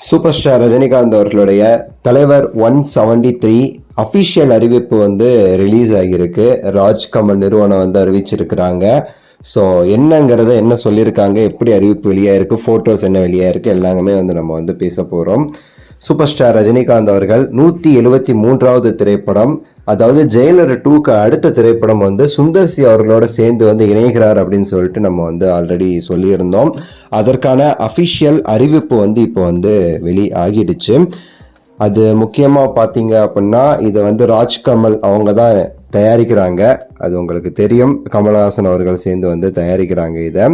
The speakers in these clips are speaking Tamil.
சூப்பர் ஸ்டார் ரஜினிகாந்த் அவர்களுடைய தலைவர் 173 அஃபிஷியல் அறிவிப்பு ரிலீஸ் ஆகியிருக்கு. ராஜ்கமல் நிறுவனம் அறிவிச்சிருக்கிறாங்க. ஸோ என்னங்கிறத என்ன சொல்லியிருக்காங்க, எப்படி அறிவிப்பு வெளியாயிருக்கு, ஃபோட்டோஸ் என்ன வெளியாயிருக்கு, எல்லாமே நம்ம பேச போகிறோம். சூப்பர் ஸ்டார் ரஜினிகாந்த் அவர்கள் 173வது திரைப்படம், அதாவது ஜெயிலர் 2க்கு அடுத்த திரைப்படம் சுந்தர் சி அவர்களோட சேர்ந்து இணைகிறார் அப்படின்னு சொல்லிட்டு நம்ம ஆல்ரெடி சொல்லியிருந்தோம். அதற்கான அஃபிஷியல் அறிவிப்பு இப்போ வெளி ஆகிடுச்சு. அது முக்கியமாக பார்த்தீங்க அப்படின்னா இதை ராஜ்கமல் அவங்க தான் தயாரிக்கிறாங்க. அது உங்களுக்கு தெரியும், கமல்ஹாசன் அவர்கள் சேர்ந்து தயாரிக்கிறாங்க இதை.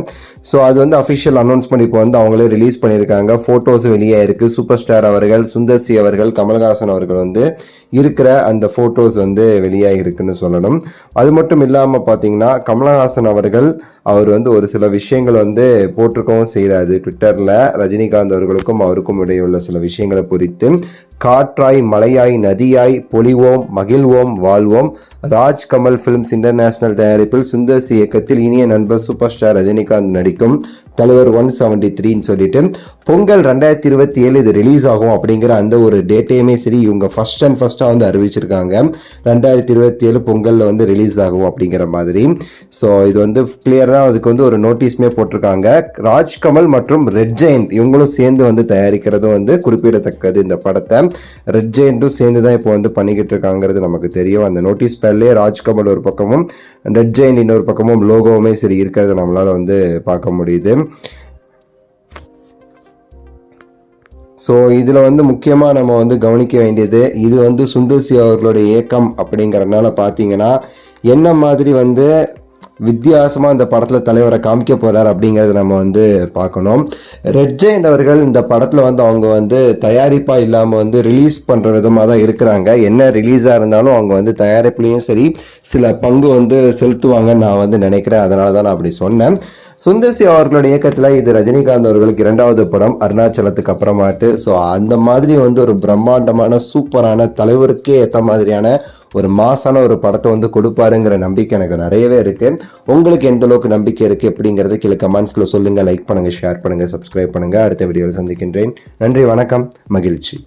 ஸோ அது அஃபிஷியல் அனௌன்ஸ்மெண்ட் இப்போ அவங்களே ரிலீஸ் பண்ணியிருக்காங்க. ஃபோட்டோஸ் வெளியே இருக்குது. சூப்பர் ஸ்டார் அவர்கள், சுந்தர் சி அவர்கள், கமல்ஹாசன் அவர்கள் இருக்கிற அந்த ஃபோட்டோஸ் வெளியாக இருக்குன்னு சொல்லணும். அது மட்டும் இல்லாமல் பார்த்தீங்கன்னா கமல்ஹாசன் அவர்கள் அவர் ஒரு சில விஷயங்கள் போட்டிருக்கவும் செய்கிறாரு ட்விட்டரில். ரஜினிகாந்த் அவர்களுக்கும் அவருக்கும் இடையே உள்ள சில விஷயங்களை குறித்து, காற்றாய் மலையாய் நதியாய் பொலிவோம் மகிழ்வோம் வாழ்வோம், ராஜ்கமல் ஃபிலிம்ஸ் இன்டர்நேஷனல் தயாரிப்பில் சுந்தர் சி இயக்கத்தில் இனிய நண்பர் சூப்பர் ஸ்டார் ரஜினிகாந்த் நடிக்கும் தலைவர் 173ன்னு சொல்லிட்டு பொங்கல் 2027 இது ரிலீஸ் ஆகும் அப்படிங்கிற அந்த ஒரு டேட்டையுமே சரி இவங்க ஃபர்ஸ்டாக அறிவிச்சிருக்காங்க. 2027 பொங்கலில் ரிலீஸ் ஆகும் அப்படிங்கிற மாதிரி. ஸோ இது கிளியராக அதுக்கு ஒரு நோட்டீஸ்மே போட்டிருக்காங்க. ராஜ்கமல் மற்றும் ரெட் ஜெயண்ட் இவங்களும் சேர்ந்து தயாரிக்கிறதும் குறிப்பிடத்தக்கது. இந்த படத்தை ரெட் ஜெயண்ட்டும் சேர்ந்து தான் இப்போ பண்ணிக்கிட்டு இருக்காங்கிறது நமக்கு தெரியும். அந்த நோட்டீஸ் பேர்லேயே ராஜ்கமல் ஒரு பக்கமும் ரெட் ஜெயண்ட் இன்னொரு பக்கமும் லோகோவுமே சரி இருக்கிறத நம்மளால பார்க்க முடியுது. ஸோ இதில் முக்கியமாக நம்ம கவனிக்க வேண்டியது, இது சுந்தர் சி அவர்களுடைய இயக்கம் அப்படிங்கிறதுனால பார்த்தீங்கன்னா என்ன மாதிரி வித்தியாசமாக இந்த படத்தில் தலைவரை காமிக்க போகிறார் அப்படிங்கிறத நம்ம பார்க்கணும். ரெட் ஜெயண்ட் அவர்கள் இந்த படத்தில் அவங்க தயாரிப்பாக இல்லாமல் ரிலீஸ் பண்ணுற விதமாக தான் இருக்கிறாங்க. என்ன ரிலீஸாக இருந்தாலும் அவங்க தயாரிப்புலேயும் சரி சில பங்கு செலுத்துவாங்கன்னு நான் நினைக்கிறேன். அதனால தான் நான் அப்படி சொன்னேன். சுந்தர் சி அவர்களுடைய இயக்கத்தில் இது ரஜினிகாந்த் அவர்களுக்கு 2வது படம் அருணாச்சலத்துக்கு அப்புறமாட்டு. ஸோ அந்த மாதிரி ஒரு பிரம்மாண்டமான சூப்பரான தலைவருக்கே ஏற்ற மாதிரியான ஒரு மாசான ஒரு படத்தை கொடுப்பாருங்கிற நம்பிக்கை எனக்கு நிறையவே இருக்கு. உங்களுக்கு எந்த அளவுக்கு நம்பிக்கை இருக்கு அப்படிங்கிறத கீழே கமெண்ட்ஸ்ல சொல்லுங்க. லைக் பண்ணுங்க, ஷேர் பண்ணுங்க, சப்ஸ்கிரைப் பண்ணுங்க. அடுத்த வீடியோவில் சந்திக்கின்றேன். நன்றி, வணக்கம், மகிழ்ச்சி.